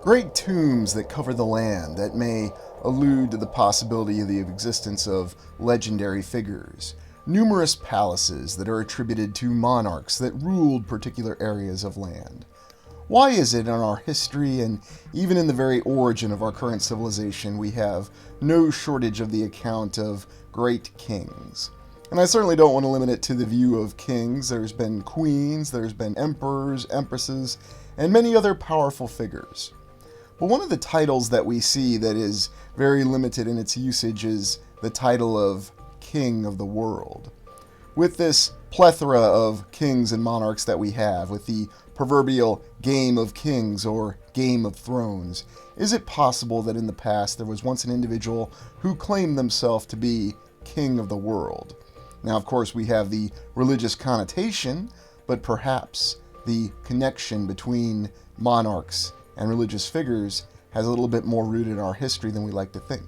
Great tombs that cover the land that may allude to the possibility of the existence of legendary figures. Numerous palaces that are attributed to monarchs that ruled particular areas of land. Why is it in our history and even in the very origin of our current civilization we have no shortage of the account of great kings? And I certainly don't want to limit it to the view of kings. There's been queens, there's been emperors, empresses, and many other powerful figures. But one of the titles that we see that is very limited in its usage is the title of King of the World. With this plethora of kings and monarchs that we have, with the proverbial Game of Kings or Game of Thrones, is it possible that in the past there was once an individual who claimed themselves to be King of the World? Now, of course, we have the religious connotation, but perhaps the connection between monarchs and religious figures has a little bit more root in our history than we like to think.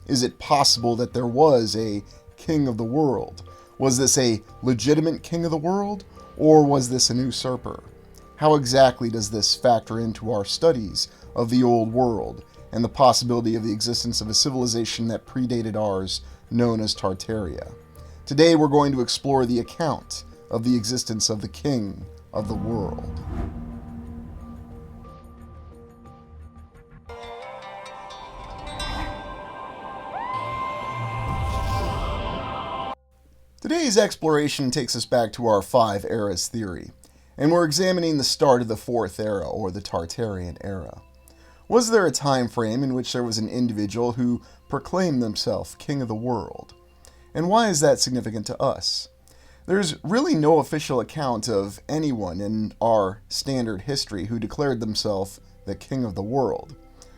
Is it possible that there was a king of the world? Was this a legitimate king of the world, or was this an usurper? How exactly does this factor into our studies of the old world and the possibility of the existence of a civilization that predated ours, known as Tartaria? Today we're going to explore the account of the existence of the king of the world. Today's exploration takes us back to our 5 eras theory, and we're examining the start of the 4th era, or the Tartarian era. Was there a time frame in which there was an individual who proclaimed themselves king of the world? And why is that significant to us? There's really no official account of anyone in our standard history who declared themselves the king of the world.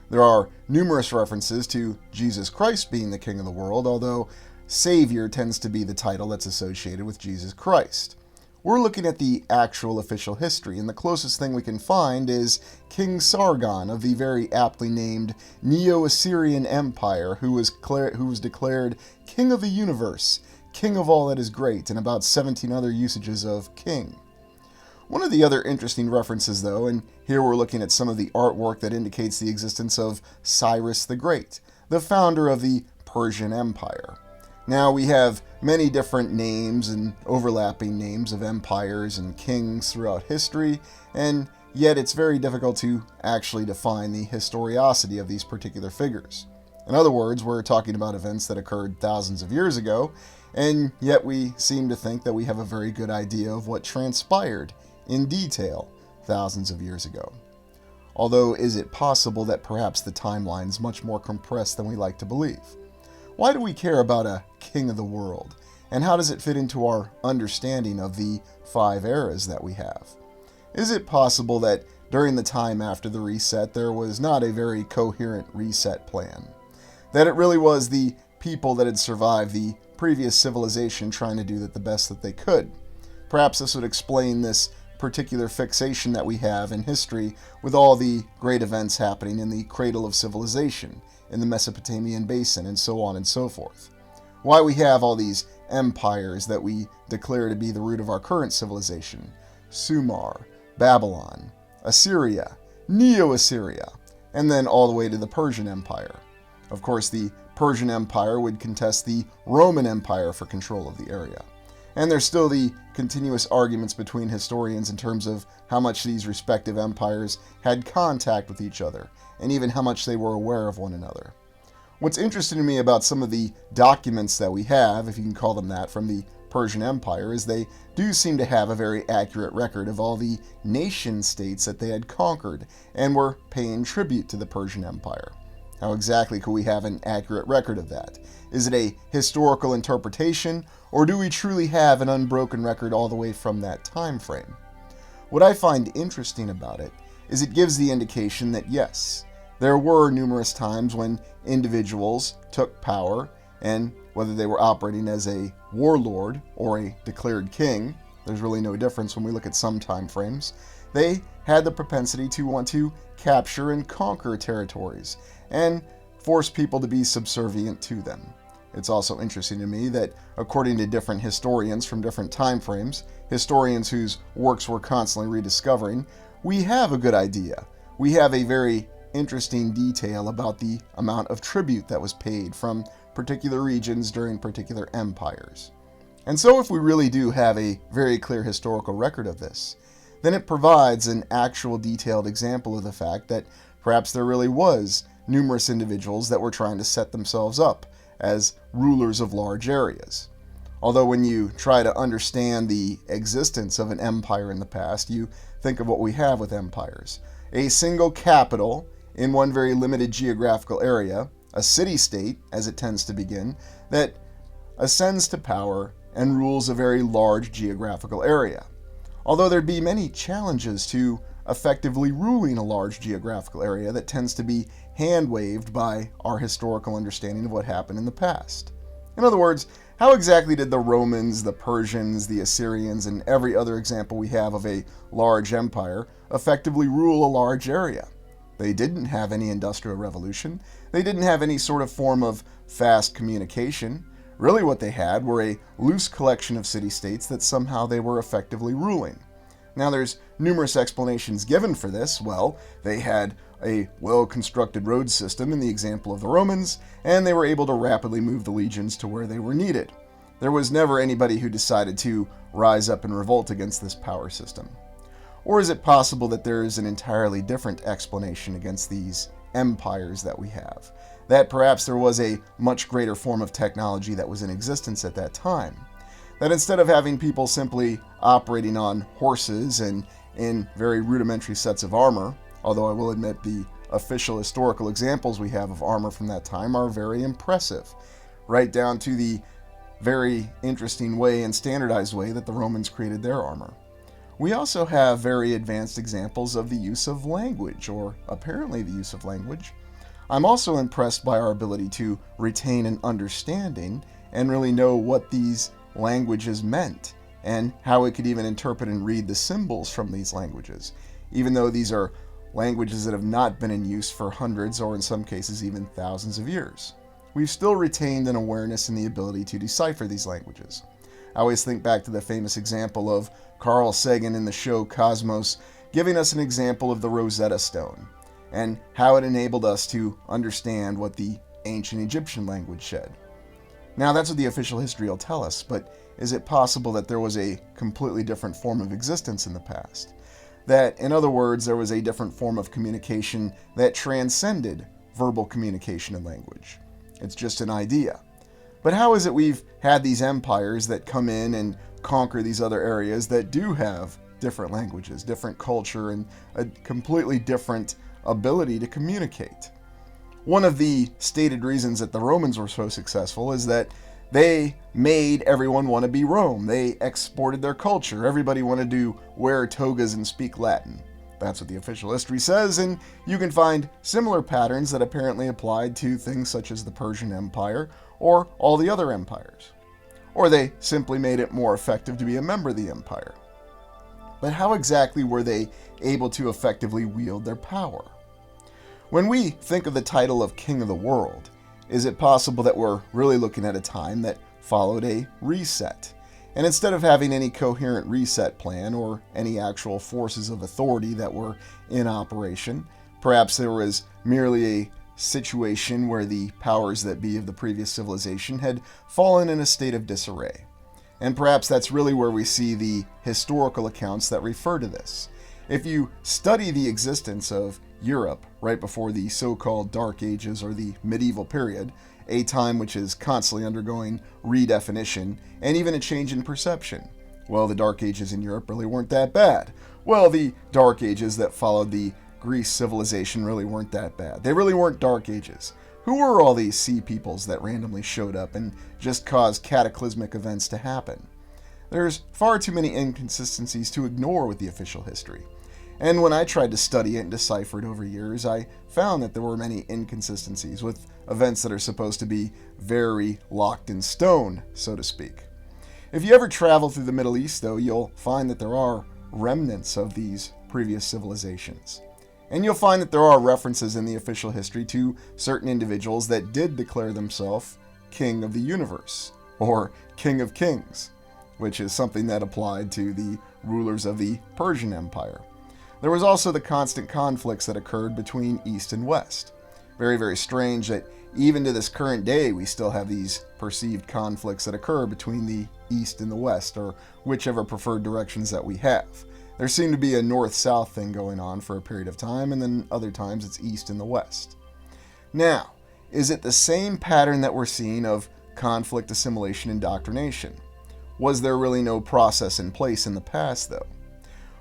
There are numerous references to Jesus Christ being the king of the world, although Savior tends to be the title that's associated with Jesus Christ. We're looking at the actual official history, and the closest thing we can find is King Sargon of the very aptly named Neo-Assyrian Empire, who was declared king of the universe, king of all that is great, and about 17 other usages of king. One of the other interesting references, though, and here we're looking at some of the artwork that indicates the existence of Cyrus the Great, the founder of the Persian Empire. Now, we have many different names and overlapping names of empires and kings throughout history, and yet it's very difficult to actually define the historicity of these particular figures. In other words, we're talking about events that occurred thousands of years ago, and yet we seem to think that we have a very good idea of what transpired in detail thousands of years ago. Although, is it possible that perhaps the timeline is much more compressed than we like to believe? Why do we care about a king of the world? And how does it fit into our understanding of the 5 eras that we have? Is it possible that during the time after the reset, there was not a very coherent reset plan? That it really was the people that had survived the previous civilization trying to do the best that they could? Perhaps this would explain this particular fixation that we have in history with all the great events happening in the cradle of civilization, in the Mesopotamian basin, and so on and so forth. Why we have all these empires that we declare to be the root of our current civilization: Sumer, Babylon, Assyria, Neo-Assyria, and then all the way to the Persian Empire. Of course, the Persian Empire would contest the Roman Empire for control of the area. And there's still the continuous arguments between historians in terms of how much these respective empires had contact with each other, and even how much they were aware of one another. What's interesting to me about some of the documents that we have, if you can call them that, from the Persian Empire, is they do seem to have a very accurate record of all the nation-states that they had conquered and were paying tribute to the Persian Empire. How exactly could we have an accurate record of that? Is it a historical interpretation, or do we truly have an unbroken record all the way from that time frame? What I find interesting about it is it gives the indication that yes, there were numerous times when individuals took power, and whether they were operating as a warlord or a declared king, there's really no difference when we look at some time frames, they had the propensity to want to capture and conquer territories and force people to be subservient to them. It's also interesting to me that, according to different historians from different time frames, historians whose works we're constantly rediscovering, we have a good idea. We have a very interesting detail about the amount of tribute that was paid from particular regions during particular empires. And so if we really do have a very clear historical record of this, then it provides an actual detailed example of the fact that perhaps there really was numerous individuals that were trying to set themselves up as rulers of large areas. Although when you try to understand the existence of an empire in the past, you think of what we have with empires. A single capital in one very limited geographical area, a city-state, as it tends to begin, that ascends to power and rules a very large geographical area. Although there'd be many challenges to effectively ruling a large geographical area that tends to be hand-waved by our historical understanding of what happened in the past. In other words, how exactly did the Romans, the Persians, the Assyrians, and every other example we have of a large empire effectively rule a large area? They didn't have any industrial revolution. They didn't have any sort of form of fast communication. Really what they had were a loose collection of city-states that somehow they were effectively ruling. Now there's numerous explanations given for this. Well, they had a well-constructed road system in the example of the Romans, and they were able to rapidly move the legions to where they were needed. There was never anybody who decided to rise up and revolt against this power system. Or is it possible that there is an entirely different explanation against these empires that we have? That perhaps there was a much greater form of technology that was in existence at that time. That instead of having people simply operating on horses and in very rudimentary sets of armor, although I will admit the official historical examples we have of armor from that time are very impressive, right down to the very interesting way and standardized way that the Romans created their armor. We also have very advanced examples of the use of language, or apparently the use of language. I'm also impressed by our ability to retain an understanding and really know what these languages meant and how it could even interpret and read the symbols from these languages, even though these are languages that have not been in use for hundreds or in some cases even thousands of years. We've still retained an awareness and the ability to decipher these languages. I always think back to the famous example of Carl Sagan in the show Cosmos giving us an example of the Rosetta Stone and how it enabled us to understand what the ancient Egyptian language said. Now that's what the official history will tell us, but is it possible that there was a completely different form of existence in the past? That, in other words, there was a different form of communication that transcended verbal communication and language? It's just an idea. But how is it we've had these empires that come in and conquer these other areas that do have different languages, different culture, and a completely different ability to communicate? One of the stated reasons that the Romans were so successful is that they made everyone want to be Rome. They exported their culture. Everybody wanted to wear togas and speak Latin. That's what the official history says, and you can find similar patterns that apparently applied to things such as the Persian Empire or all the other empires. Or they simply made it more effective to be a member of the empire. But how exactly were they able to effectively wield their power? When we think of the title of King of the World, is it possible that we're really looking at a time that followed a reset? And instead of having any coherent reset plan or any actual forces of authority that were in operation, perhaps there was merely a situation where the powers that be of the previous civilization had fallen in a state of disarray. And perhaps that's really where we see the historical accounts that refer to this. If you study the existence of Europe right before the so-called Dark Ages or the medieval period, a time which is constantly undergoing redefinition and even a change in perception. Well, the Dark Ages in Europe really weren't that bad. Well, the Dark Ages that followed the Greece civilization really weren't that bad. They really weren't Dark Ages. Who were all these sea peoples that randomly showed up and just caused cataclysmic events to happen? There's far too many inconsistencies to ignore with the official history. And when I tried to study it and decipher it over years, I found that there were many inconsistencies with events that are supposed to be very locked in stone, so to speak. If you ever travel through the Middle East, though, you'll find that there are remnants of these previous civilizations. And you'll find that there are references in the official history to certain individuals that did declare themselves King of the Universe, or King of Kings, which is something that applied to the rulers of the Persian Empire. there was also the constant conflicts that occurred between East and West. Very, very strange that even to this current day, we still have these perceived conflicts that occur between the East and the West, or whichever preferred directions that we have. There seemed to be a north-south thing going on for a period of time, and then other times it's East and the West. Now, is it the same pattern that we're seeing of conflict, assimilation, indoctrination? Was there really no process in place in the past, though?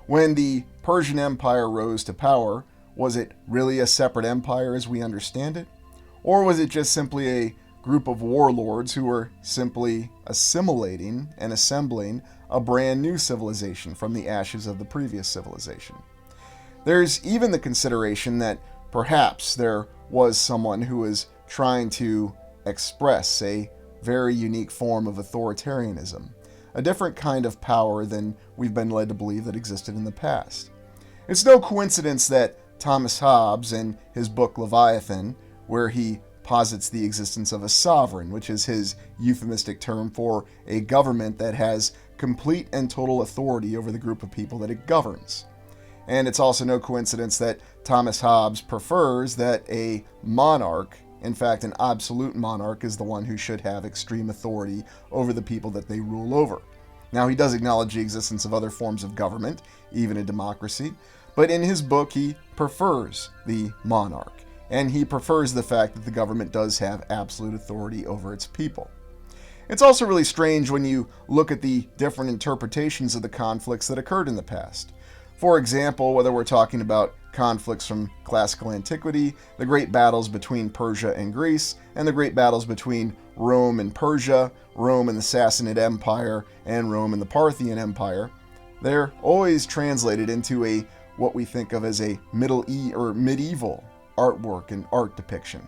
When the Persian Empire rose to power, was it really a separate empire as we understand it? Or was it just simply a group of warlords who were simply assimilating and assembling a brand new civilization from the ashes of the previous civilization? There's even the consideration that perhaps there was someone who was trying to express a very unique form of authoritarianism, a different kind of power than we've been led to believe that existed in the past. It's no coincidence that Thomas Hobbes, in his book Leviathan, where he posits the existence of a sovereign, which is his euphemistic term for a government that has complete and total authority over the group of people that it governs. And it's also no coincidence that Thomas Hobbes prefers that a monarch, in fact an absolute monarch, is the one who should have extreme authority over the people that they rule over. Now, he does acknowledge the existence of other forms of government, even a democracy, but in his book he prefers the monarch. And he prefers the fact that the government does have absolute authority over its people. It's also really strange when you look at the different interpretations of the conflicts that occurred in the past. For example, whether we're talking about conflicts from classical antiquity, the great battles between Persia and Greece, and the great battles between Rome and Persia, Rome and the Sassanid Empire, and Rome and the Parthian Empire, they're always translated into what we think of as a medieval artwork and art depiction.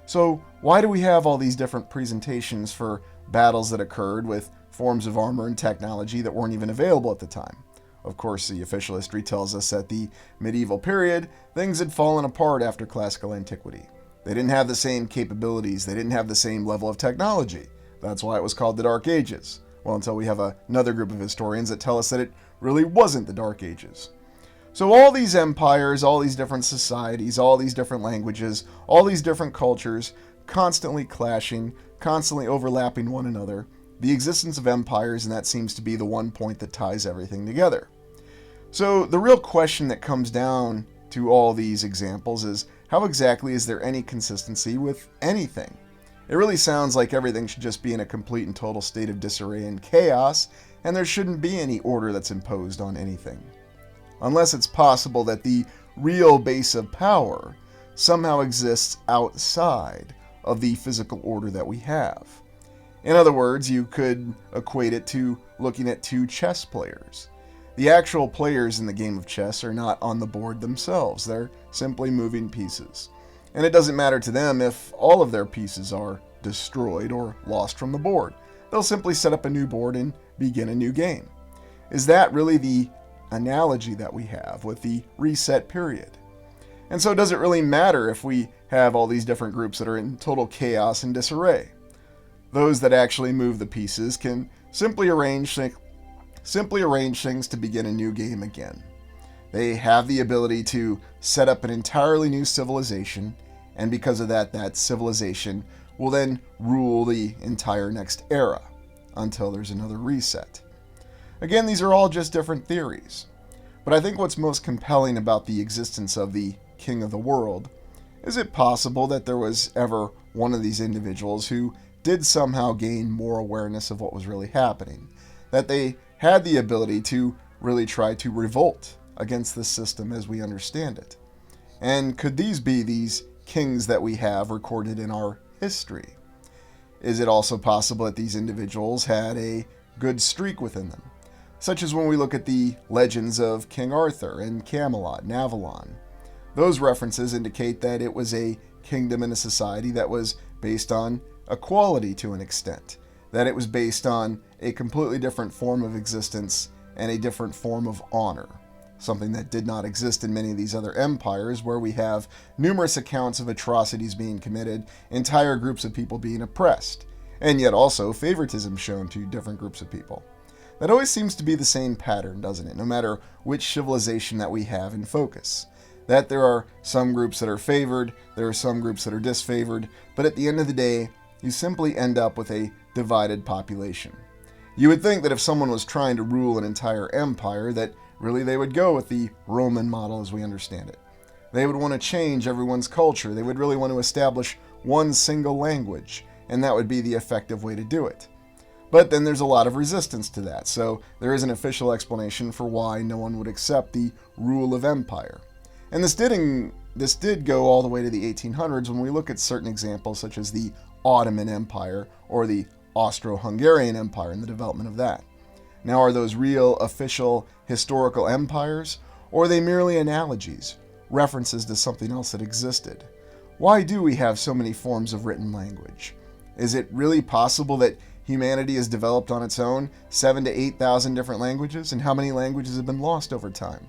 So why do we have all these different presentations for battles that occurred with forms of armor and technology that weren't even available at the time? Of course, the official history tells us that the medieval period, things had fallen apart after classical antiquity. They didn't have the same capabilities, they didn't have the same level of technology. That's why it was called the Dark Ages. Well, until we have another group of historians that tell us that it really wasn't the Dark Ages. So all these empires, all these different societies, all these different languages, all these different cultures, constantly clashing, constantly overlapping one another, the existence of empires, and that seems to be the one point that ties everything together. So the real question that comes down to all these examples is, how exactly is there any consistency with anything? It really sounds like everything should just be in a complete and total state of disarray and chaos, and there shouldn't be any order that's imposed on anything. Unless it's possible that the real base of power somehow exists outside of the physical order that we have. In other words, you could equate it to looking at two chess players. The actual players in the game of chess are not on the board themselves, they're simply moving pieces. And it doesn't matter to them if all of their pieces are destroyed or lost from the board. They'll simply set up a new board and begin a new game. Is that really the analogy that we have with the reset period? And so does it really matter if we have all these different groups that are in total chaos and disarray? Those that actually move the pieces can simply arrange things to begin a new game again. They have the ability to set up an entirely new civilization, and because of that, that civilization will then rule the entire next era until there's another reset. Again, these are all just different theories. But I think what's most compelling about the existence of the King of the World is it possible that there was ever one of these individuals who did somehow gain more awareness of what was really happening, that they had the ability to really try to revolt against the system as we understand it? And could these be these kings that we have recorded in our history? Is it also possible that these individuals had a good streak within them, such as when we look at the legends of King Arthur and Camelot and Avalon? Those references indicate that it was a kingdom and a society that was based on equality to an extent, that it was based on a completely different form of existence and a different form of honor, something that did not exist in many of these other empires, where we have numerous accounts of atrocities being committed, entire groups of people being oppressed, and yet also favoritism shown to different groups of people. That always seems to be the same pattern, doesn't it? No matter which civilization that we have in focus. That there are some groups that are favored, there are some groups that are disfavored, but at the end of the day, you simply end up with a divided population. You would think that if someone was trying to rule an entire empire, that really they would go with the Roman model as we understand it. They would want to change everyone's culture. They would really want to establish one single language, and that would be the effective way to do it. But then there's a lot of resistance to that, so there is an official explanation for why no one would accept the rule of empire. And this did go all the way to the 1800s when we look at certain examples such as the Ottoman Empire or the Austro-Hungarian Empire and the development of that. Now, are those real, official, historical empires, or are they merely analogies, references to something else that existed? Why do we have so many forms of written language? Is it really possible that humanity has developed on its own 7,000 to 8,000 different languages, and how many languages have been lost over time?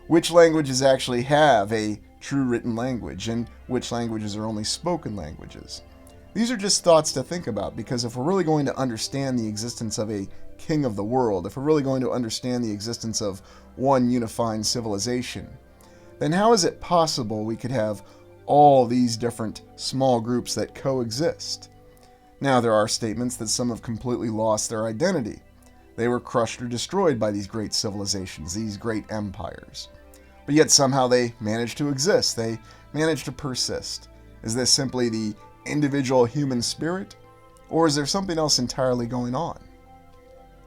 Which languages actually have a true written language, and which languages are only spoken languages? These are just thoughts to think about, because if we're really going to understand the existence of a king of the world, if we're really going to understand the existence of one unifying civilization, then how is it possible we could have all these different small groups that coexist? Now, there are statements that some have completely lost their identity. They were crushed or destroyed by these great civilizations, these great empires. But yet somehow they managed to exist. They managed to persist. Is this simply the individual human spirit? Or is there something else entirely going on?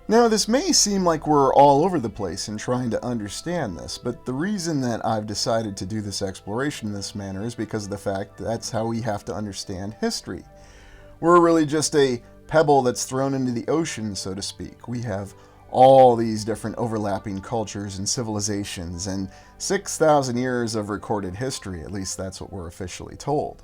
Now, this may seem like we're all over the place in trying to understand this, but the reason that I've decided to do this exploration in this manner is because of the fact that that's how we have to understand history. We're really just a pebble that's thrown into the ocean, so to speak. We have all these different overlapping cultures and civilizations and 6,000 years of recorded history, at least that's what we're officially told.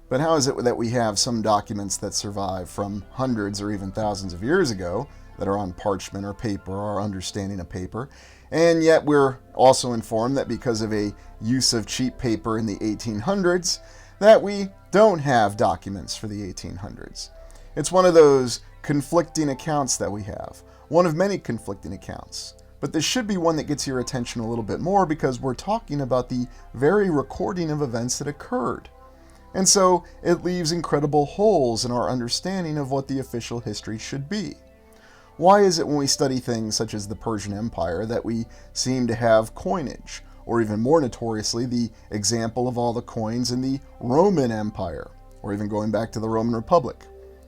But how is it that we have some documents that survive from hundreds or even thousands of years ago that are on parchment or paper, our understanding of paper, and yet we're also informed that because of a use of cheap paper in the 1800s, that we don't have documents for the 1800s. It's one of those conflicting accounts that we have, one of many conflicting accounts. But this should be one that gets your attention a little bit more because we're talking about the very recording of events that occurred. And so it leaves incredible holes in our understanding of what the official history should be. Why is it when we study things such as the Persian Empire that we seem to have coinage, or even more notoriously, the example of all the coins in the Roman Empire, or even going back to the Roman Republic?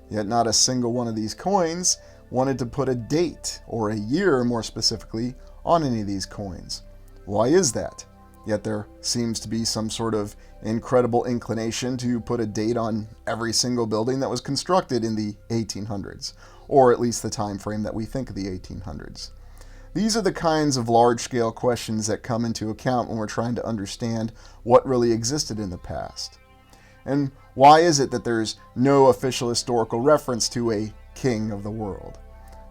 Yet not a single one of these coins wanted to put a date, or a year more specifically, on any of these coins. Why is that? Yet there seems to be some sort of incredible inclination to put a date on every single building that was constructed in the 1800s, or at least the time frame that we think of the 1800s. These are the kinds of large-scale questions that come into account when we're trying to understand what really existed in the past. And why is it that there's no official historical reference to a king of the world?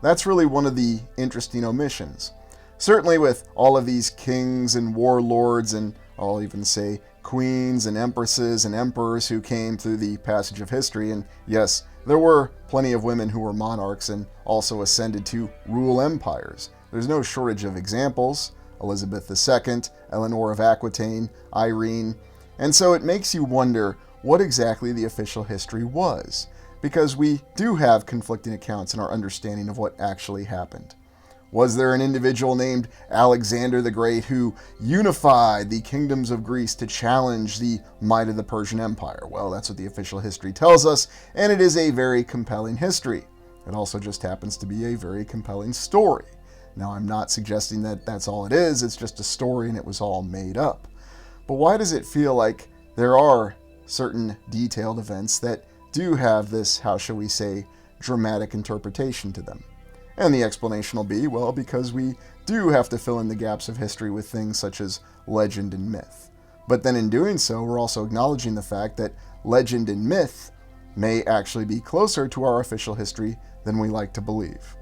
That's really one of the interesting omissions. Certainly with all of these kings and warlords, and I'll even say queens and empresses and emperors who came through the passage of history, and yes, there were plenty of women who were monarchs and also ascended to rule empires. There's no shortage of examples: Elizabeth II, Eleanor of Aquitaine, Irene. And so it makes you wonder what exactly the official history was, because we do have conflicting accounts in our understanding of what actually happened. Was there an individual named Alexander the Great who unified the kingdoms of Greece to challenge the might of the Persian Empire? Well, that's what the official history tells us, and it is a very compelling history. It also just happens to be a very compelling story. Now, I'm not suggesting that that's all it is, it's just a story and it was all made up. But why does it feel like there are certain detailed events that do have this, how shall we say, dramatic interpretation to them? And the explanation will be, well, because we do have to fill in the gaps of history with things such as legend and myth. But then in doing so, we're also acknowledging the fact that legend and myth may actually be closer to our official history than we like to believe.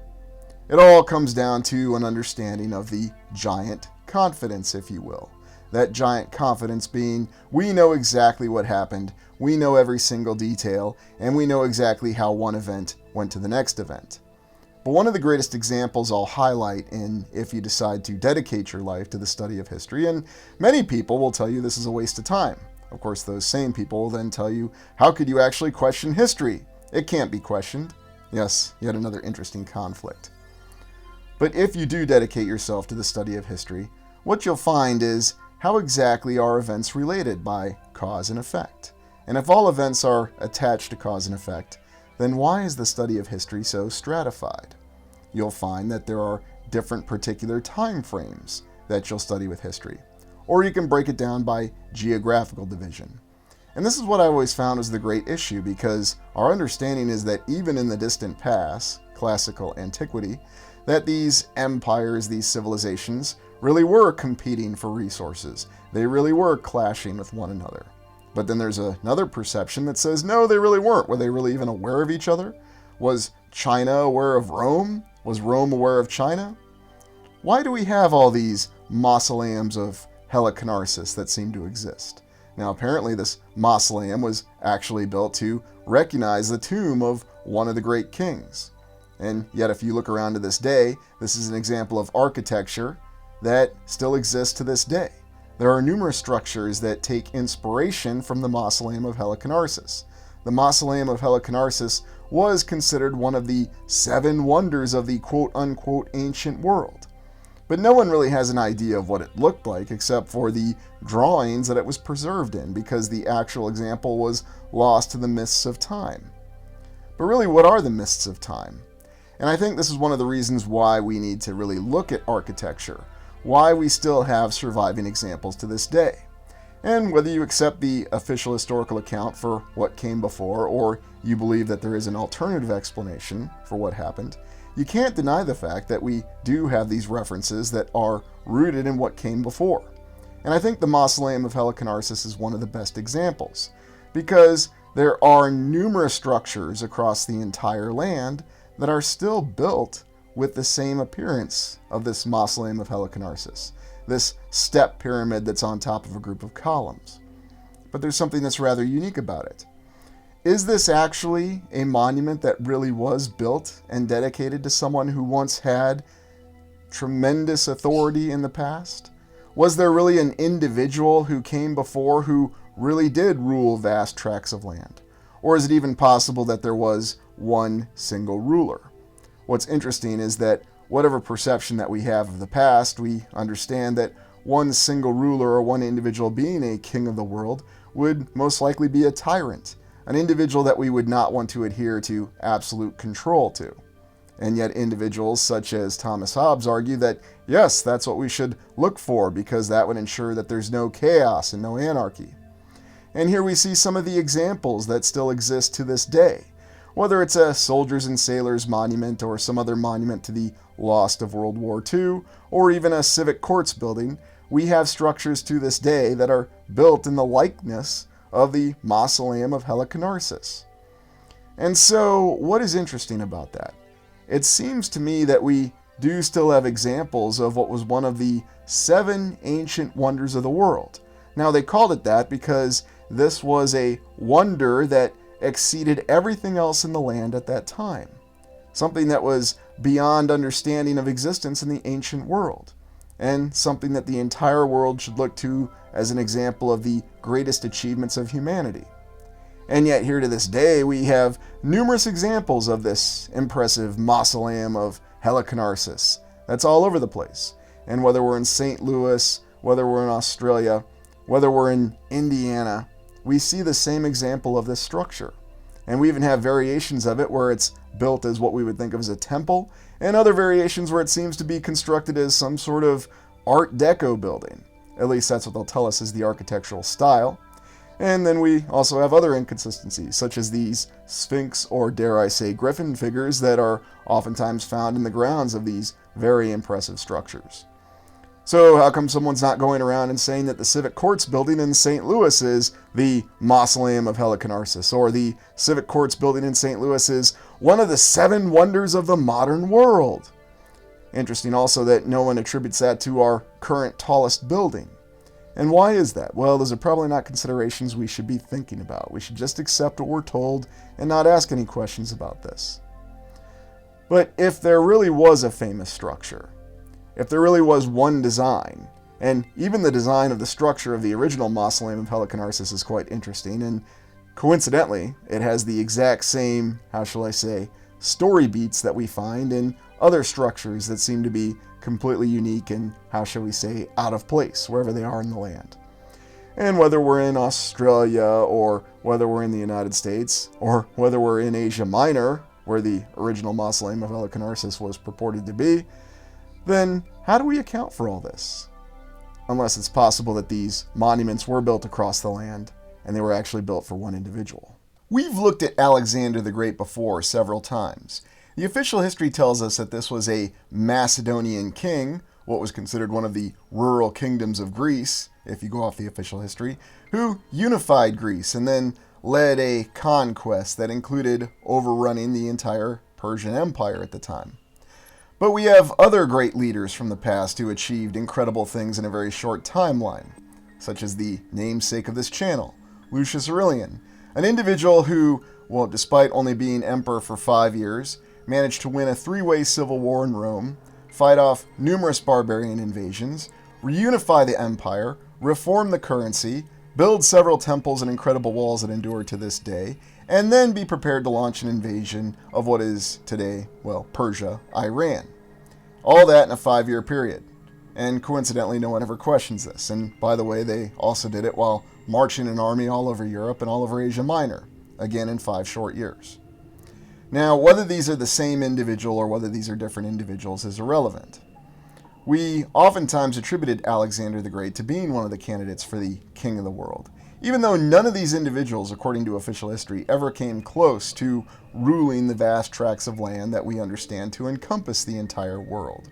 It all comes down to an understanding of the giant confidence, if you will. That giant confidence being, we know exactly what happened, we know every single detail, and we know exactly how one event went to the next event. But one of the greatest examples I'll highlight in if you decide to dedicate your life to the study of history, and many people will tell you this is a waste of time. Of course, those same people will then tell you, how could you actually question history? It can't be questioned. Yes, yet another interesting conflict. But if you do dedicate yourself to the study of history, what you'll find is how exactly are events related by cause and effect? And if all events are attached to cause and effect, then why is the study of history so stratified? You'll find that there are different particular time frames that you'll study with history. Or you can break it down by geographical division. And this is what I always found was the great issue, because our understanding is that even in the distant past, classical antiquity, that these empires, these civilizations, really were competing for resources. They really were clashing with one another. But then there's another perception that says, no, they really weren't. Were they really even aware of each other? Was China aware of Rome? Was Rome aware of China? Why do we have all these mausoleums of Halicarnassus that seem to exist? Now, apparently this mausoleum was actually built to recognize the tomb of one of the great kings. And yet, if you look around to this day, this is an example of architecture that still exists to this day. There are numerous structures that take inspiration from the mausoleum of Halicarnassus. The mausoleum of Halicarnassus was considered one of the 7 wonders of the quote-unquote ancient world. But no one really has an idea of what it looked like except for the drawings that it was preserved in, because the actual example was lost to the mists of time. But really, what are the mists of time? And I think this is one of the reasons why we need to really look at architecture, why we still have surviving examples to this day. And whether you accept the official historical account for what came before, or you believe that there is an alternative explanation for what happened, you can't deny the fact that we do have these references that are rooted in what came before. And I think the mausoleum of Halicarnassus is one of the best examples, because there are numerous structures across the entire land that are still built with the same appearance of this mausoleum of Halicarnassus, this step pyramid that's on top of a group of columns. But there's something that's rather unique about it. Is this actually a monument that really was built and dedicated to someone who once had tremendous authority in the past? Was there really an individual who came before who really did rule vast tracts of land? Or is it even possible that there was one single ruler? What's interesting is that whatever perception that we have of the past, we understand that one single ruler or one individual being a king of the world would most likely be a tyrant, an individual that we would not want to adhere to absolute control to. And yet individuals such as Thomas Hobbes argue that, yes, that's what we should look for, because that would ensure that there's no chaos and no anarchy. And here we see some of the examples that still exist to this day. Whether it's a soldiers and sailors monument or some other monument to the lost of World War II, or even a civic courts building, we have structures to this day that are built in the likeness of the mausoleum of Halicarnassus. And so, what is interesting about that? It seems to me that we do still have examples of what was one of the 7 ancient wonders of the world. Now, they called it that because this was a wonder that exceeded everything else in the land at that time. Something that was beyond understanding of existence in the ancient world, and something that the entire world should look to as an example of the greatest achievements of humanity. And yet here to this day we have numerous examples of this impressive mausoleum of Halicarnassus that's all over the place. And whether we're in St. Louis, whether we're in Australia, whether we're in Indiana, we see the same example of this structure. And we even have variations of it where it's built as what we would think of as a temple, and other variations where it seems to be constructed as some sort of Art Deco building. At least that's what they'll tell us is the architectural style. And then we also have other inconsistencies, such as these Sphinx, or dare I say Griffin figures that are oftentimes found in the grounds of these very impressive structures. So how come someone's not going around and saying that the Civic Courts building in St. Louis is the Mausoleum of Halicarnassus, or the Civic Courts building in St. Louis is one of the 7 wonders of the modern world? Interesting also that no one attributes that to our current tallest building. And why is that? Well, those are probably not considerations we should be thinking about. We should just accept what we're told and not ask any questions about this. But if there really was a famous structure, if there really was one design, and even the design of the structure of the original mausoleum of Halicarnassus is quite interesting, and coincidentally, it has the exact same, how shall I say, story beats that we find in other structures that seem to be completely unique and, how shall we say, out of place, wherever they are in the land. And whether we're in Australia, or whether we're in the United States, or whether we're in Asia Minor, where the original mausoleum of Halicarnassus was purported to be, then how do we account for all this? Unless it's possible that these monuments were built across the land, and they were actually built for one individual. We've looked at Alexander the Great before several times. The official history tells us that this was a Macedonian king, what was considered one of the rural kingdoms of Greece, if you go off the official history, who unified Greece and then led a conquest that included overrunning the entire Persian Empire at the time. But we have other great leaders from the past who achieved incredible things in a very short timeline, such as the namesake of this channel, Lucius Aurelian, an individual who, well, despite only being emperor for 5 years, managed to win a 3-way civil war in Rome, fight off numerous barbarian invasions, reunify the empire, reform the currency, build several temples and incredible walls that endure to this day, and then be prepared to launch an invasion of what is today, well, Persia, Iran. All that in a 5-year period. And coincidentally, no one ever questions this. And by the way, they also did it while marching an army all over Europe and all over Asia Minor, again in 5 short years. Now, whether these are the same individual or whether these are different individuals is irrelevant. We oftentimes attributed Alexander the Great to being one of the candidates for the king of the world, even though none of these individuals, according to official history, ever came close to ruling the vast tracts of land that we understand to encompass the entire world.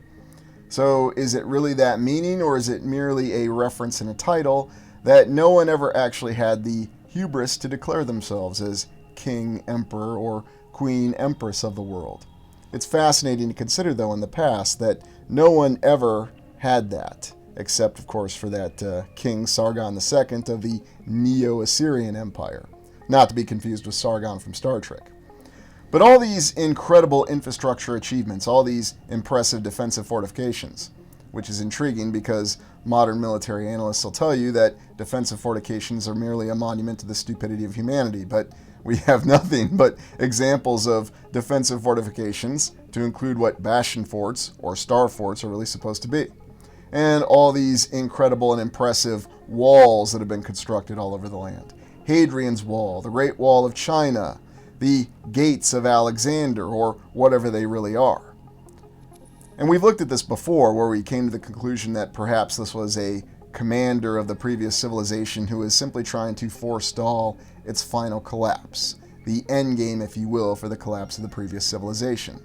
So is it really that meaning, or is it merely a reference in a title that no one ever actually had the hubris to declare themselves as king, emperor, or queen, empress of the world? It's fascinating to consider, though, in the past that no one ever had that, except, of course, for that King Sargon II of the Neo-Assyrian Empire, not to be confused with Sargon from Star Trek. But all these incredible infrastructure achievements, all these impressive defensive fortifications, which is intriguing because modern military analysts will tell you that defensive fortifications are merely a monument to the stupidity of humanity, but we have nothing but examples of defensive fortifications, to include what bastion forts or star forts are really supposed to be. And all these incredible and impressive walls that have been constructed all over the land. Hadrian's Wall, the Great Wall of China, the Gates of Alexander, or whatever they really are. And we've looked at this before, where we came to the conclusion that perhaps this was a commander of the previous civilization who is simply trying to forestall its final collapse, the end game, if you will, for the collapse of the previous civilization.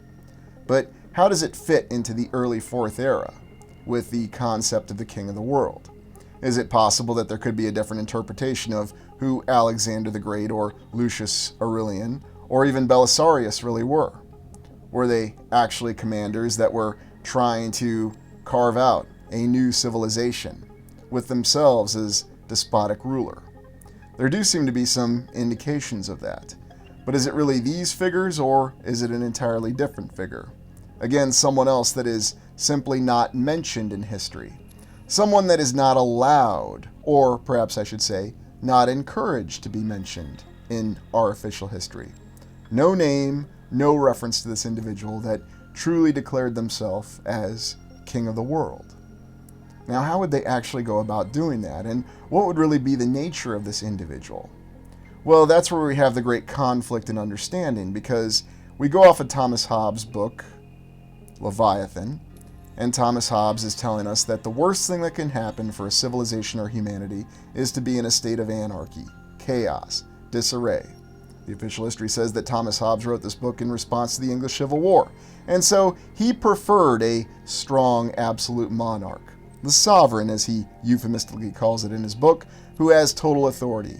But how does it fit into the early 4th era with the concept of the king of the world? Is it possible that there could be a different interpretation of who Alexander the Great or Lucius Aurelian or even Belisarius really were? Were they actually commanders that were trying to carve out a new civilization with themselves as despotic ruler? There do seem to be some indications of that. But is it really these figures, or is it an entirely different figure? Again, someone else that is simply not mentioned in history. Someone that is not allowed, or perhaps I should say, not encouraged to be mentioned in our official history. No name, no reference to this individual that truly declared themselves as king of the world. Now, how would they actually go about doing that, and what would really be the nature of this individual? Well, that's where we have the great conflict in understanding, because we go off of Thomas Hobbes' book, Leviathan, and Thomas Hobbes is telling us that the worst thing that can happen for a civilization or humanity is to be in a state of anarchy, chaos, disarray. The official history says that Thomas Hobbes wrote this book in response to the English Civil War, and so he preferred a strong absolute monarch, the sovereign, as he euphemistically calls it in his book, who has total authority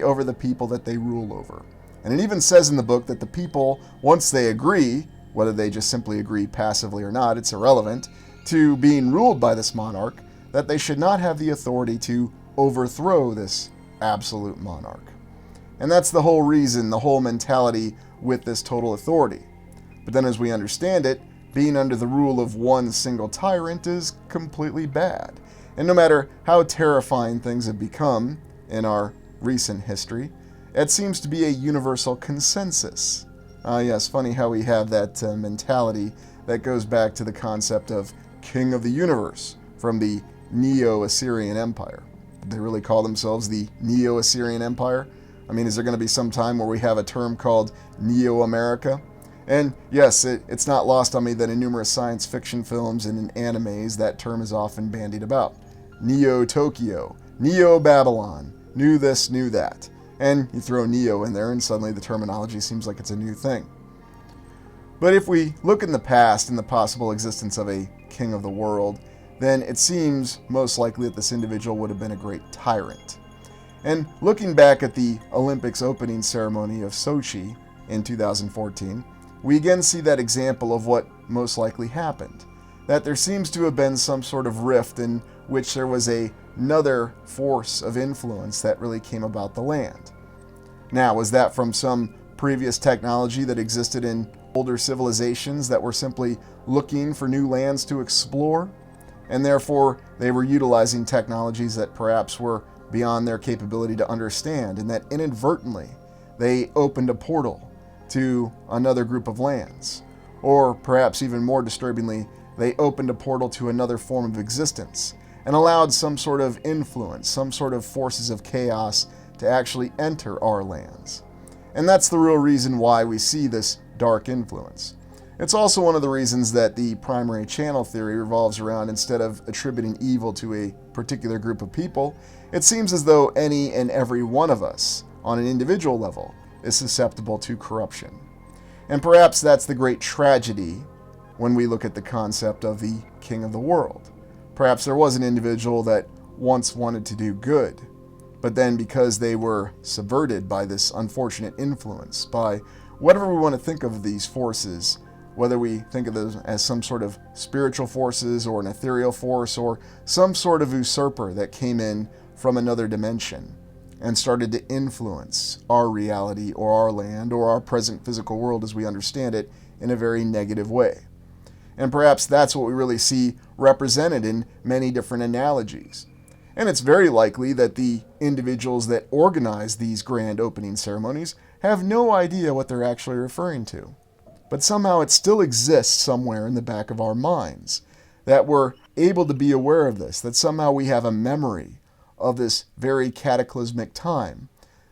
over the people that they rule over. And it even says in the book that the people, once they agree, whether they just simply agree passively or not, it's irrelevant, to being ruled by this monarch, that they should not have the authority to overthrow this absolute monarch. And that's the whole reason, the whole mentality with this total authority. But then as we understand it, being under the rule of one single tyrant is completely bad. And no matter how terrifying things have become in our recent history, it seems to be a universal consensus. Yes, funny how we have that mentality that goes back to the concept of King of the Universe from the Neo-Assyrian Empire. Did they really call themselves the Neo-Assyrian Empire? I mean, is there going to be some time where we have a term called Neo-America? And yes, it's not lost on me that in numerous science fiction films and in animes, that term is often bandied about. Neo-Tokyo, Neo-Babylon, new this, new that. And you throw Neo in there and suddenly the terminology seems like it's a new thing. But if we look in the past and the possible existence of a king of the world, then it seems most likely that this individual would have been a great tyrant. And looking back at the Olympics opening ceremony of Sochi in 2014, we again see that example of what most likely happened. That there seems to have been some sort of rift in which there was another force of influence that really came about the land. Now, was that from some previous technology that existed in older civilizations that were simply looking for new lands to explore? And therefore, they were utilizing technologies that perhaps were beyond their capability to understand, and that inadvertently they opened a portal to another group of lands. Or perhaps even more disturbingly, they opened a portal to another form of existence and allowed some sort of influence, some sort of forces of chaos to actually enter our lands. And that's the real reason why we see this dark influence. It's also one of the reasons that the primary channel theory revolves around, instead of attributing evil to a particular group of people, it seems as though any and every one of us, on an individual level, is susceptible to corruption. And perhaps that's the great tragedy when we look at the concept of the king of the world. Perhaps there was an individual that once wanted to do good, but then because they were subverted by this unfortunate influence, by whatever we want to think of these forces, whether we think of those as some sort of spiritual forces or an ethereal force or some sort of usurper that came in from another dimension and started to influence our reality or our land or our present physical world as we understand it in a very negative way. And perhaps that's what we really see represented in many different analogies. And it's very likely that the individuals that organize these grand opening ceremonies have no idea what they're actually referring to. But somehow it still exists somewhere in the back of our minds, that we're able to be aware of this, that somehow we have a memory of this very cataclysmic time,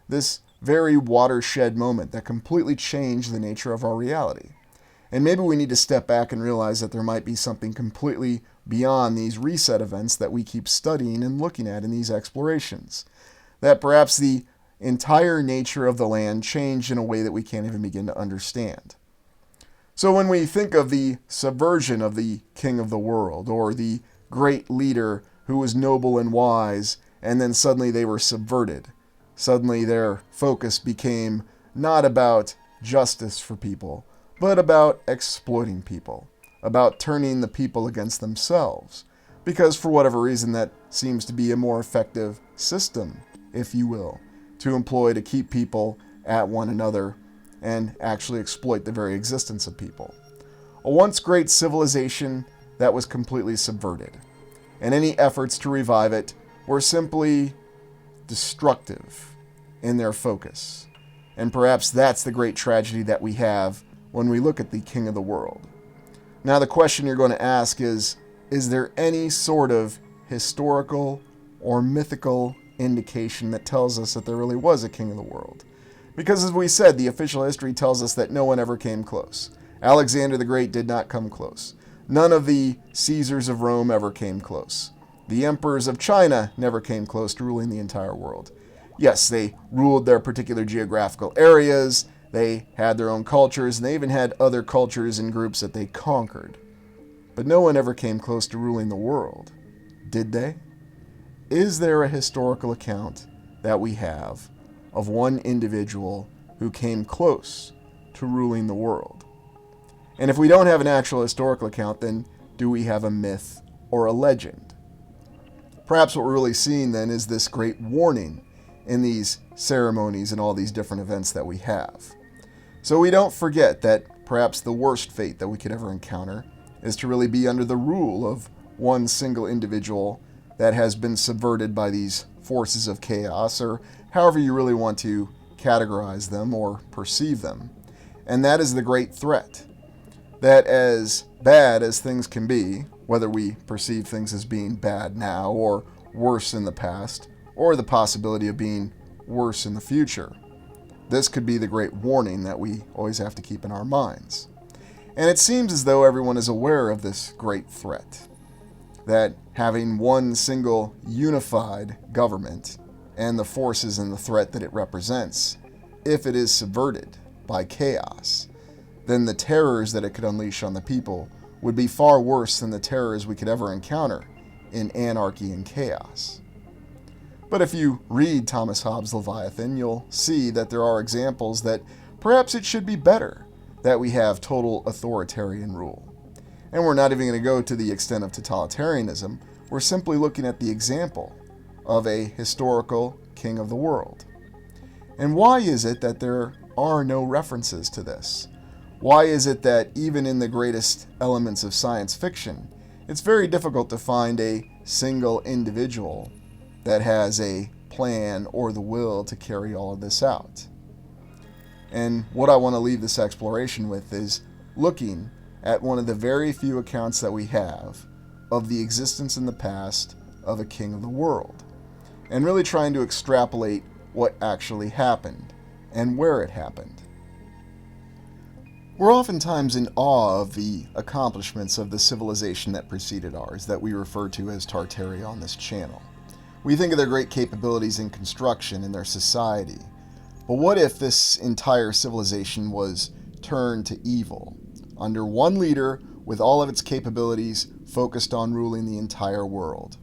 this very watershed moment that completely changed the nature of our reality. And maybe we need to step back and realize that there might be something completely beyond these reset events that we keep studying and looking at in these explorations. That perhaps the entire nature of the land changed in a way that we can't even begin to understand. So when we think of the subversion of the king of the world, or the great leader who was noble and wise, and then suddenly they were subverted, suddenly their focus became not about justice for people, but about exploiting people, about turning the people against themselves, because for whatever reason that seems to be a more effective system, if you will, to employ to keep people at one another and actually exploit the very existence of people. A once great civilization that was completely subverted, and any efforts to revive it were simply destructive in their focus. And perhaps that's the great tragedy that we have when we look at the king of the world. Now the question you're going to ask is there any sort of historical or mythical indication that tells us that there really was a king of the world? Because as we said, the official history tells us that no one ever came close. Alexander the Great did not come close. None of the Caesars of Rome ever came close. The emperors of China never came close to ruling the entire world. Yes, they ruled their particular geographical areas, they had their own cultures, and they even had other cultures and groups that they conquered. But no one ever came close to ruling the world, did they? Is there a historical account that we have of one individual who came close to ruling the world? And if we don't have an actual historical account, then do we have a myth or a legend? Perhaps what we're really seeing then is this great warning in these ceremonies and all these different events that we have. So we don't forget that perhaps the worst fate that we could ever encounter is to really be under the rule of one single individual that has been subverted by these forces of chaos, or however you really want to categorize them or perceive them. And that is the great threat. That as bad as things can be, whether we perceive things as being bad now or worse in the past, or the possibility of being worse in the future, this could be the great warning that we always have to keep in our minds. And it seems as though everyone is aware of this great threat, that having one single unified government and the forces and the threat that it represents, if it is subverted by chaos, then the terrors that it could unleash on the people would be far worse than the terrors we could ever encounter in anarchy and chaos. But if you read Thomas Hobbes' Leviathan, you'll see that there are examples that perhaps it should be better that we have total authoritarian rule. And we're not even going to go to the extent of totalitarianism. We're simply looking at the example of a historical king of the world. And why is it that there are no references to this? Why is it that even in the greatest elements of science fiction, it's very difficult to find a single individual that has a plan or the will to carry all of this out? And what I want to leave this exploration with is looking at one of the very few accounts that we have of the existence in the past of a king of the world, and really trying to extrapolate what actually happened and where it happened. We're oftentimes in awe of the accomplishments of the civilization that preceded ours, that we refer to as Tartaria on this channel. We think of their great capabilities in construction and their society. But what if this entire civilization was turned to evil, under one leader with all of its capabilities focused on ruling the entire world?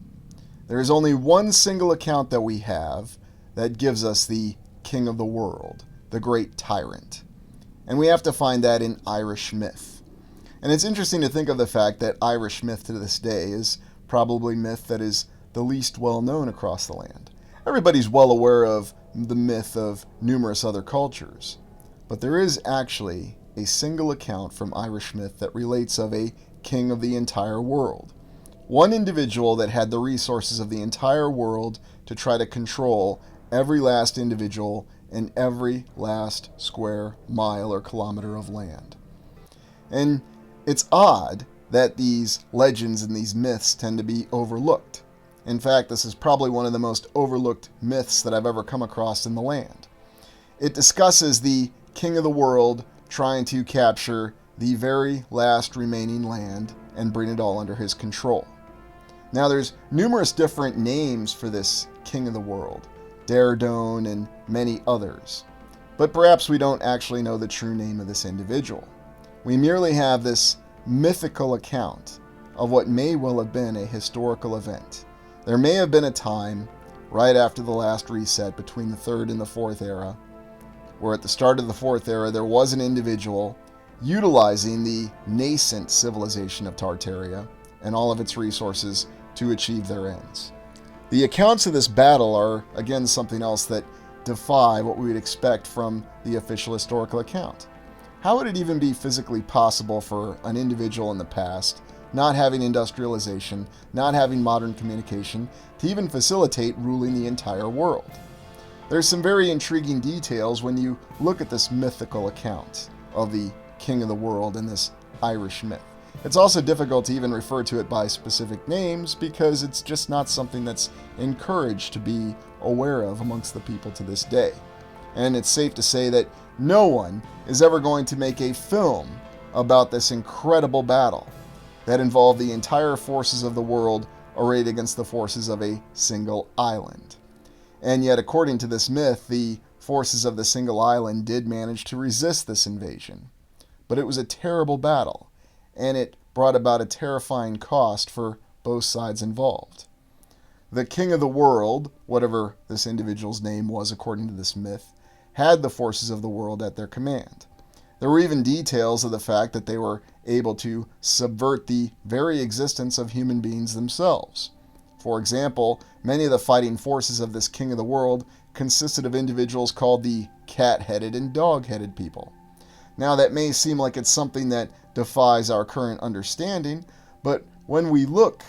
There is only one single account that we have that gives us the king of the world, the great tyrant. And we have to find that in Irish myth. And it's interesting to think of the fact that Irish myth to this day is probably myth that is the least well known across the land. Everybody's well aware of the myth of numerous other cultures, but there is actually a single account from Irish myth that relates of a king of the entire world. One individual that had the resources of the entire world to try to control every last individual in every last square mile or kilometer of land. And it's odd that these legends and these myths tend to be overlooked. In fact, this is probably one of the most overlooked myths that I've ever come across in the land. It discusses the king of the world trying to capture the very last remaining land and bring it all under his control. Now, there's numerous different names for this king of the world, Daredone and many others, but perhaps we don't actually know the true name of this individual. We merely have this mythical account of what may well have been a historical event. There may have been a time right after the last reset between the Third and the Fourth Era, where at the start of the Fourth Era there was an individual utilizing the nascent civilization of Tartaria and all of its resources to achieve their ends. The accounts of this battle are, again, something else that defy what we would expect from the official historical account. How would it even be physically possible for an individual in the past, not having industrialization, not having modern communication, to even facilitate ruling the entire world? There's some very intriguing details when you look at this mythical account of the king of the world in this Irish myth. It's also difficult to even refer to it by specific names because it's just not something that's encouraged to be aware of amongst the people to this day. And it's safe to say that no one is ever going to make a film about this incredible battle that involved the entire forces of the world arrayed against the forces of a single island. And yet, according to this myth, the forces of the single island did manage to resist this invasion. But it was a terrible battle, and it brought about a terrifying cost for both sides involved. The king of the world, whatever this individual's name was according to this myth, had the forces of the world at their command. There were even details of the fact that they were able to subvert the very existence of human beings themselves. For example, many of the fighting forces of this king of the world consisted of individuals called the cat-headed and dog-headed people. Now, that may seem like it's something that defies our current understanding, but when we look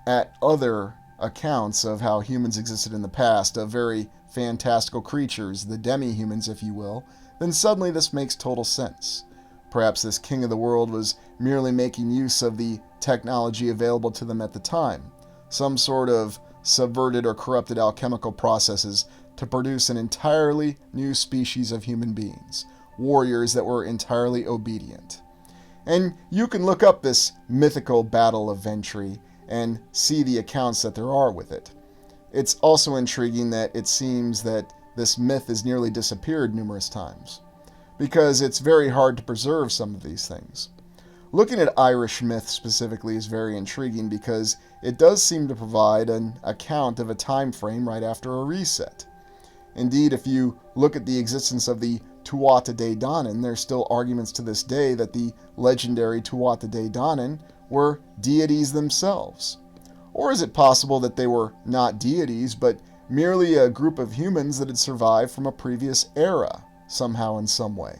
at other accounts of how humans existed in the past, of very fantastical creatures, the demi-humans, if you will, then suddenly this makes total sense. Perhaps this king of the world was merely making use of the technology available to them at the time, some sort of subverted or corrupted alchemical processes to produce an entirely new species of human beings, warriors that were entirely obedient. And you can look up this mythical battle of Ventry and see the accounts that there are with it. It's also intriguing that it seems that this myth has nearly disappeared numerous times, because it's very hard to preserve some of these things. Looking at Irish myth specifically is very intriguing because it does seem to provide an account of a time frame right after a reset. Indeed, if you look at the existence of the Tuatha Dé Danann, there's still arguments to this day that the legendary Tuatha Dé Danann were deities themselves. Or is it possible that they were not deities, but merely a group of humans that had survived from a previous era, somehow in some way?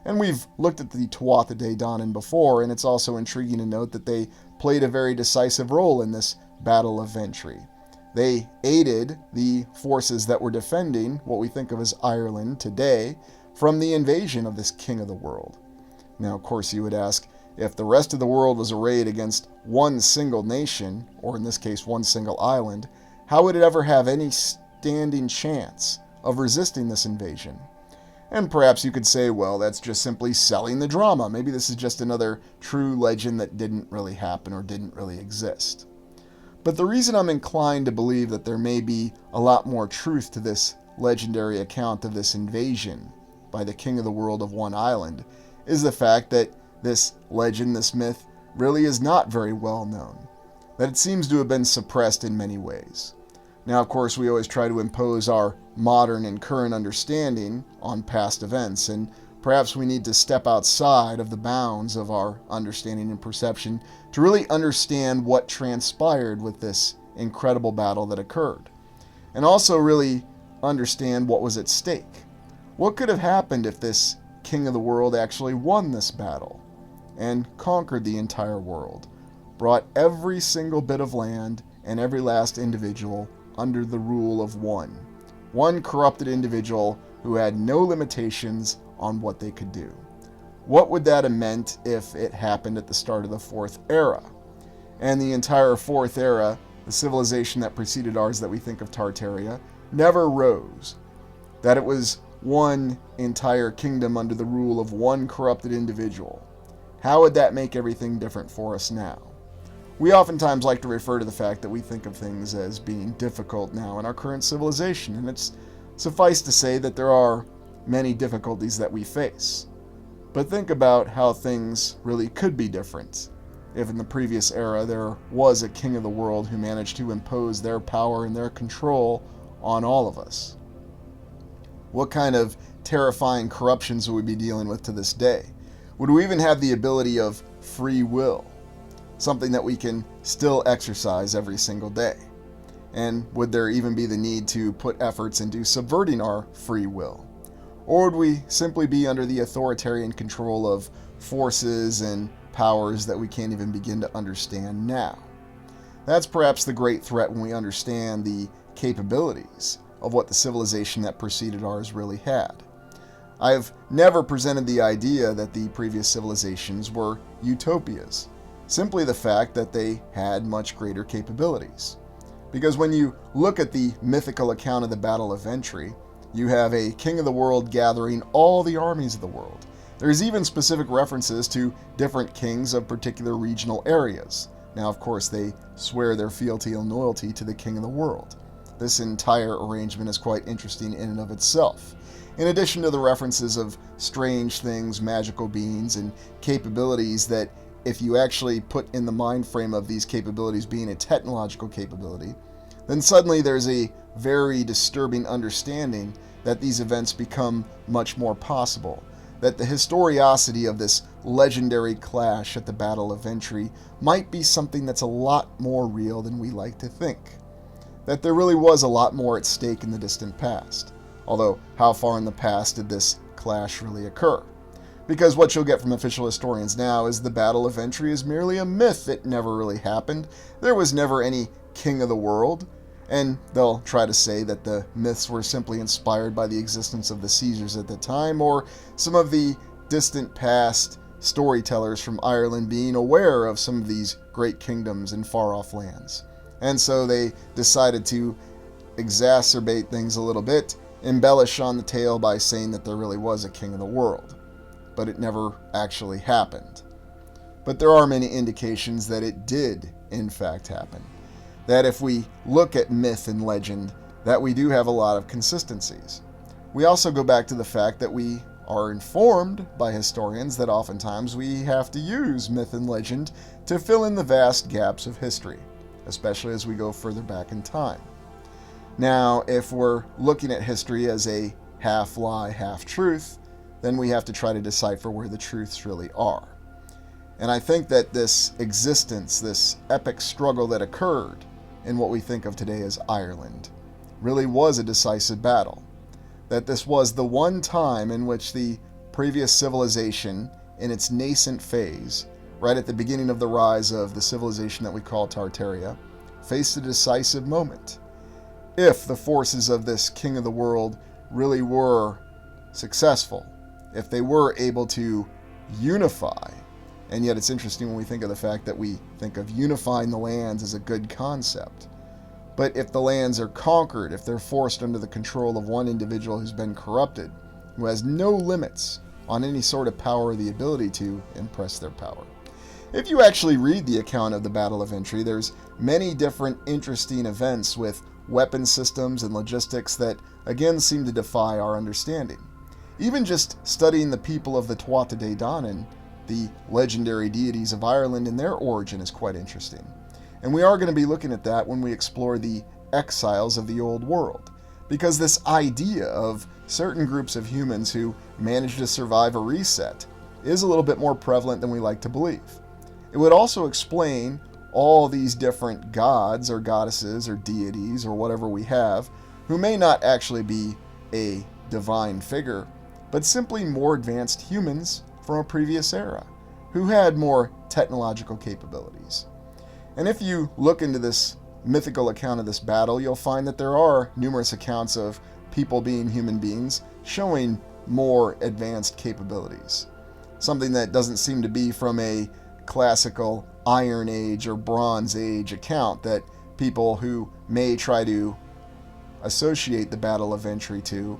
And we've looked at the Tuatha Dé Danann before, and it's also intriguing to note that they played a very decisive role in this Battle of Ventry. They aided the forces that were defending what we think of as Ireland today from the invasion of this king of the world. Now, of course, you would ask, if the rest of the world was arrayed against one single nation, or in this case, one single island, how would it ever have any standing chance of resisting this invasion? And perhaps you could say, well, that's just simply selling the drama. Maybe this is just another true legend that didn't really happen or didn't really exist. But the reason I'm inclined to believe that there may be a lot more truth to this legendary account of this invasion by the king of the world of one island is the fact that this legend, this myth, really is not very well known, that it seems to have been suppressed in many ways. Now, of course, we always try to impose our modern and current understanding on past events, and perhaps we need to step outside of the bounds of our understanding and perception to really understand what transpired with this incredible battle that occurred, and also really understand what was at stake. What could have happened if this king of the world actually won this battle and conquered the entire world, brought every single bit of land and every last individual under the rule of one corrupted individual who had no limitations on what they could do? What would that have meant if it happened at the start of the Fourth Era? And the entire Fourth Era, the civilization that preceded ours that we think of Tartaria, never rose. That it was one entire kingdom under the rule of one corrupted individual. How would that make everything different for us now? We oftentimes like to refer to the fact that we think of things as being difficult now in our current civilization, and it's suffice to say that there are many difficulties that we face. But think about how things really could be different if in the previous era there was a king of the world who managed to impose their power and their control on all of us. What kind of terrifying corruptions would we be dealing with to this day? Would we even have the ability of free will? Something that we can still exercise every single day? And would there even be the need to put efforts into subverting our free will? Or would we simply be under the authoritarian control of forces and powers that we can't even begin to understand now? That's perhaps the great threat when we understand the capabilities of what the civilization that preceded ours really had. I've never presented the idea that the previous civilizations were utopias, simply the fact that they had much greater capabilities. Because when you look at the mythical account of the Battle of Ventry, you have a king of the world gathering all the armies of the world. There's even specific references to different kings of particular regional areas. Now, of course, they swear their fealty and loyalty to the king of the world. This entire arrangement is quite interesting in and of itself. In addition to the references of strange things, magical beings, and capabilities that, if you actually put in the mind frame of these capabilities being a technological capability, then suddenly there's a very disturbing understanding that these events become much more possible, that the historiosity of this legendary clash at the Battle of Ventry might be something that's a lot more real than we like to think, that there really was a lot more at stake in the distant past. Although, how far in the past did this clash really occur? Because what you'll get from official historians now is the Battle of Ventry is merely a myth. It never really happened. There was never any king of the world. And they'll try to say that the myths were simply inspired by the existence of the Caesars at the time, or some of the distant past storytellers from Ireland being aware of some of these great kingdoms in far-off lands. And so they decided to exacerbate things a little bit, embellish on the tale by saying that there really was a king of the world. But it never actually happened. But there are many indications that it did, in fact, happen. That if we look at myth and legend, that we do have a lot of consistencies. We also go back to the fact that we are informed by historians that oftentimes we have to use myth and legend to fill in the vast gaps of history, especially as we go further back in time. Now, if we're looking at history as a half lie, half truth, then we have to try to decipher where the truths really are. And I think that this existence, this epic struggle that occurred in what we think of today as Ireland, really was a decisive battle. That this was the one time in which the previous civilization, in its nascent phase, right at the beginning of the rise of the civilization that we call Tartaria, faced a decisive moment. If the forces of this king of the world really were successful, if they were able to unify, and yet it's interesting when we think of the fact that we think of unifying the lands as a good concept. But if the lands are conquered, if they're forced under the control of one individual who's been corrupted, who has no limits on any sort of power or the ability to impress their power. If you actually read the account of the Battle of Ventry, there's many different interesting events with weapon systems and logistics that again seem to defy our understanding. Even just studying the people of the Tuatha Dé Danann, the legendary deities of Ireland, and their origin is quite interesting. And we are going to be looking at that when we explore the exiles of the old world, because this idea of certain groups of humans who managed to survive a reset is a little bit more prevalent than we like to believe. It would also explain all these different gods or goddesses or deities or whatever we have, who may not actually be a divine figure, but simply more advanced humans from a previous era, who had more technological capabilities. And if you look into this mythical account of this battle, you'll find that there are numerous accounts of people being human beings showing more advanced capabilities. Something that doesn't seem to be from a classical Iron Age or Bronze Age account that people who may try to associate the Battle of Ventry to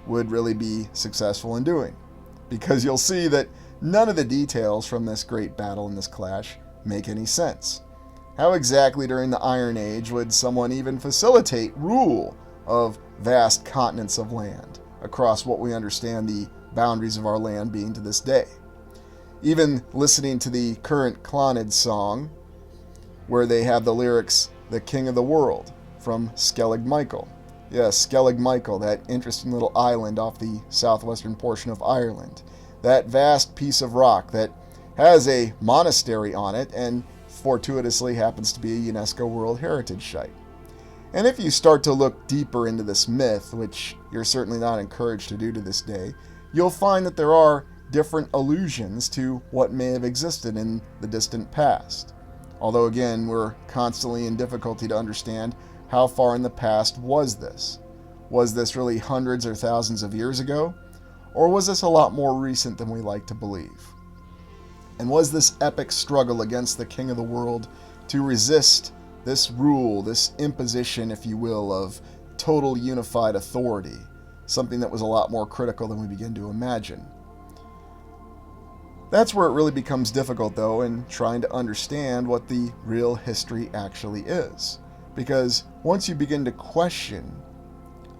would really be successful in doing. Because you'll see that none of the details from this great battle and this clash make any sense. How exactly during the Iron Age would someone even facilitate rule of vast continents of land across what we understand the boundaries of our land being to this day? Even listening to the current Clonid song, where they have the lyrics, "The King of the World," from Skellig Michael. Yes, Skellig Michael, that interesting little island off the southwestern portion of Ireland. That vast piece of rock that has a monastery on it and fortuitously happens to be a UNESCO World Heritage Site. And if you start to look deeper into this myth, which you're certainly not encouraged to do to this day, you'll find that there are different allusions to what may have existed in the distant past. Although again, we're constantly in difficulty to understand how far in the past was this? Was this really hundreds or thousands of years ago? Or was this a lot more recent than we like to believe? And was this epic struggle against the king of the world to resist this rule, this imposition, if you will, of total unified authority, something that was a lot more critical than we begin to imagine? That's where it really becomes difficult, though, in trying to understand what the real history actually is. Because once you begin to question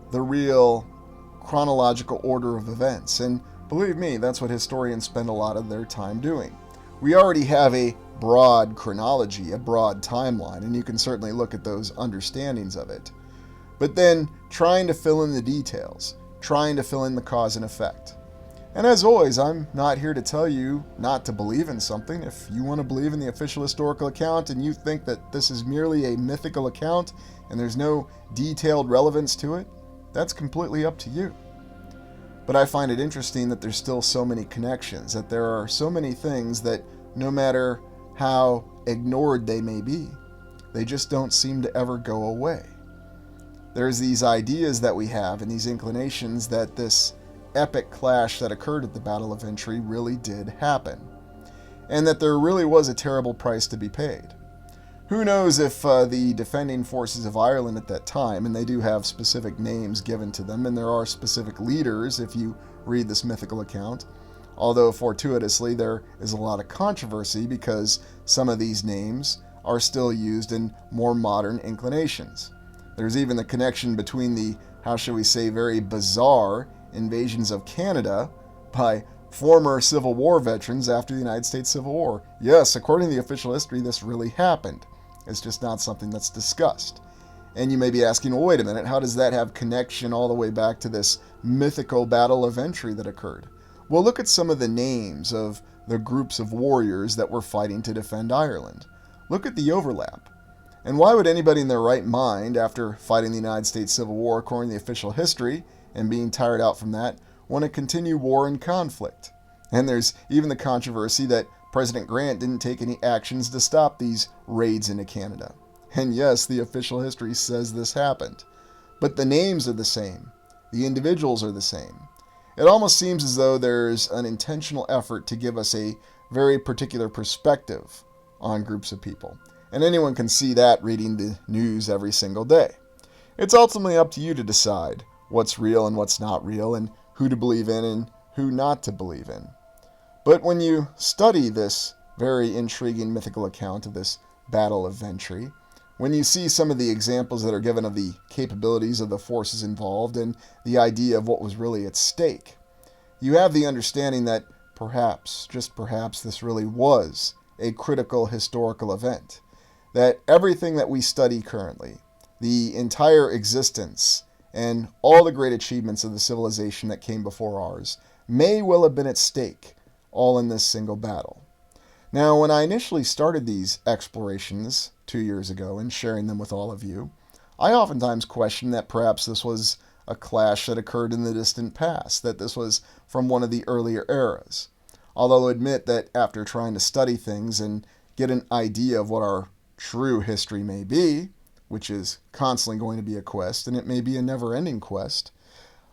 the real chronological order of events, and believe me, that's what historians spend a lot of their time doing. We already have a broad chronology, a broad timeline, and you can certainly look at those understandings of it. But then trying to fill in the details, trying to fill in the cause and effect. And as always, I'm not here to tell you not to believe in something. If you want to believe in the official historical account and you think that this is merely a mythical account and there's no detailed relevance to it, that's completely up to you. But I find it interesting that there's still so many connections, that there are so many things that no matter how ignored they may be, they just don't seem to ever go away. There's these ideas that we have and these inclinations that this epic clash that occurred at the Battle of Ventry really did happen, and that there really was a terrible price to be paid. Who knows if the defending forces of Ireland at that time, and they do have specific names given to them, and there are specific leaders if you read this mythical account, although fortuitously there is a lot of controversy because some of these names are still used in more modern inclinations. There's even the connection between the, how shall we say, very bizarre invasions of Canada by former Civil War veterans after the United States Civil War. Yes, according to the official history, this really happened. It's just not something that's discussed. And you may be asking, well, wait a minute, how does that have connection all the way back to this mythical Battle of Ventry that occurred? Well, look at some of the names of the groups of warriors that were fighting to defend Ireland. Look at the overlap. And why would anybody in their right mind, after fighting the United States Civil War according to the official history and being tired out from that, want to continue war and conflict? And there's even the controversy that President Grant didn't take any actions to stop these raids into Canada. And yes, the official history says this happened. But the names are the same. The individuals are the same. It almost seems as though there's an intentional effort to give us a very particular perspective on groups of people. And anyone can see that reading the news every single day. It's ultimately up to you to decide what's real and what's not real, and who to believe in and who not to believe in. But when you study this very intriguing mythical account of this Battle of Ventry, when you see some of the examples that are given of the capabilities of the forces involved and the idea of what was really at stake, you have the understanding that perhaps, just perhaps, this really was a critical historical event. That everything that we study currently, the entire existence and all the great achievements of the civilization that came before ours, may well have been at stake, all in this single battle. Now, when I initially started these explorations 2 years ago and sharing them with all of you, I oftentimes questioned that perhaps this was a clash that occurred in the distant past, that this was from one of the earlier eras. Although I'll admit that after trying to study things and get an idea of what our true history may be, which is constantly going to be a quest, and it may be a never-ending quest,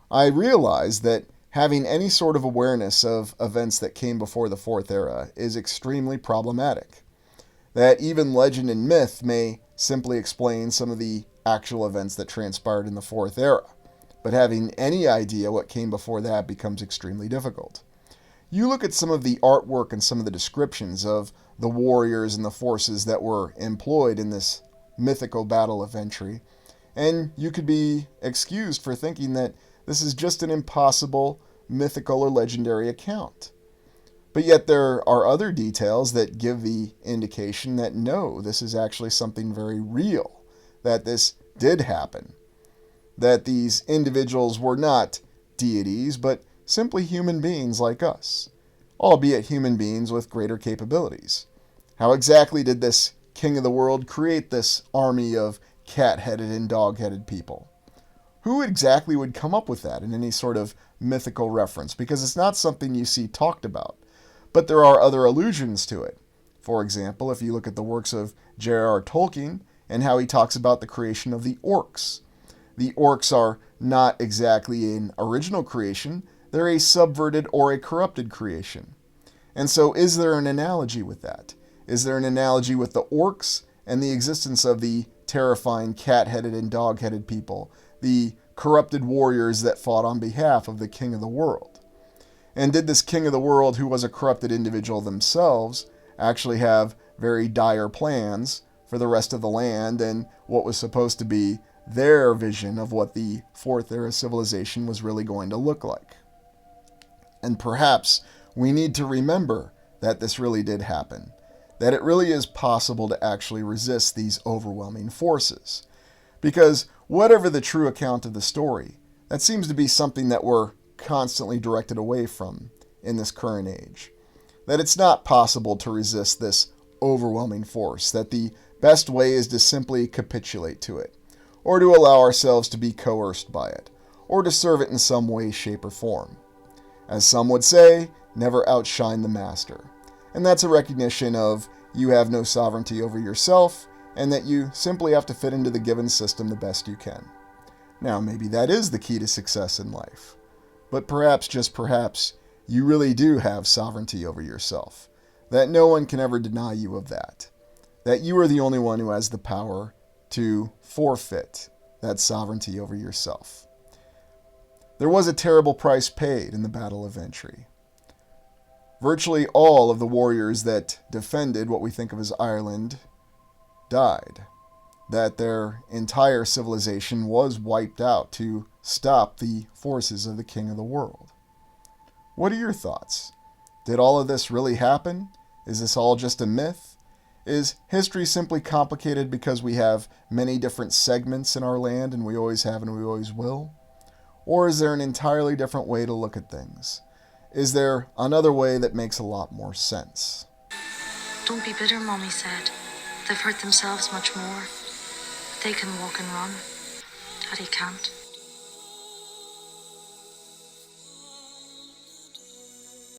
I realized that having any sort of awareness of events that came before the Fourth Era is extremely problematic. That even legend and myth may simply explain some of the actual events that transpired in the Fourth Era, but having any idea what came before that becomes extremely difficult. You look at some of the artwork and some of the descriptions of the warriors and the forces that were employed in this mythical Battle of Ventry, and you could be excused for thinking that this is just an impossible mythical or legendary account. But yet there are other details that give the indication that no, this is actually something very real, that this did happen, that these individuals were not deities, but simply human beings like us, albeit human beings with greater capabilities. How exactly did this king of the world create this army of cat-headed and dog-headed people? Who exactly would come up with that in any sort of mythical reference? Because it's not something you see talked about. But there are other allusions to it. For example, if you look at the works of J.R.R. Tolkien and how he talks about the creation of the orcs. The orcs are not exactly an original creation. They're a subverted or a corrupted creation. And so is there an analogy with that? Is there an analogy with the orcs and the existence of the terrifying cat-headed and dog-headed people, the corrupted warriors that fought on behalf of the king of the world? And did this king of the world, who was a corrupted individual themselves, actually have very dire plans for the rest of the land and what was supposed to be their vision of what the Fourth Era civilization was really going to look like? And perhaps we need to remember that this really did happen, that it really is possible to actually resist these overwhelming forces. Because whatever the true account of the story, that seems to be something that we're constantly directed away from in this current age. That it's not possible to resist this overwhelming force, that the best way is to simply capitulate to it, or to allow ourselves to be coerced by it, or to serve it in some way, shape, or form. As some would say, never outshine the master. And that's a recognition of you have no sovereignty over yourself, and that you simply have to fit into the given system the best you can. Now, maybe that is the key to success in life. But perhaps, just perhaps, you really do have sovereignty over yourself. That no one can ever deny you of that. That you are the only one who has the power to forfeit that sovereignty over yourself. There was a terrible price paid in the Battle of Ventry. Virtually all of the warriors that defended what we think of as Ireland died. That their entire civilization was wiped out to stop the forces of the King of the World. What are your thoughts? Did all of this really happen? Is this all just a myth? Is history simply complicated because we have many different segments in our land, and we always have and we always will? Or is there an entirely different way to look at things? Is there another way that makes a lot more sense? Don't be bitter, Mommy said. They've hurt themselves much more. They can walk and run. Daddy can't.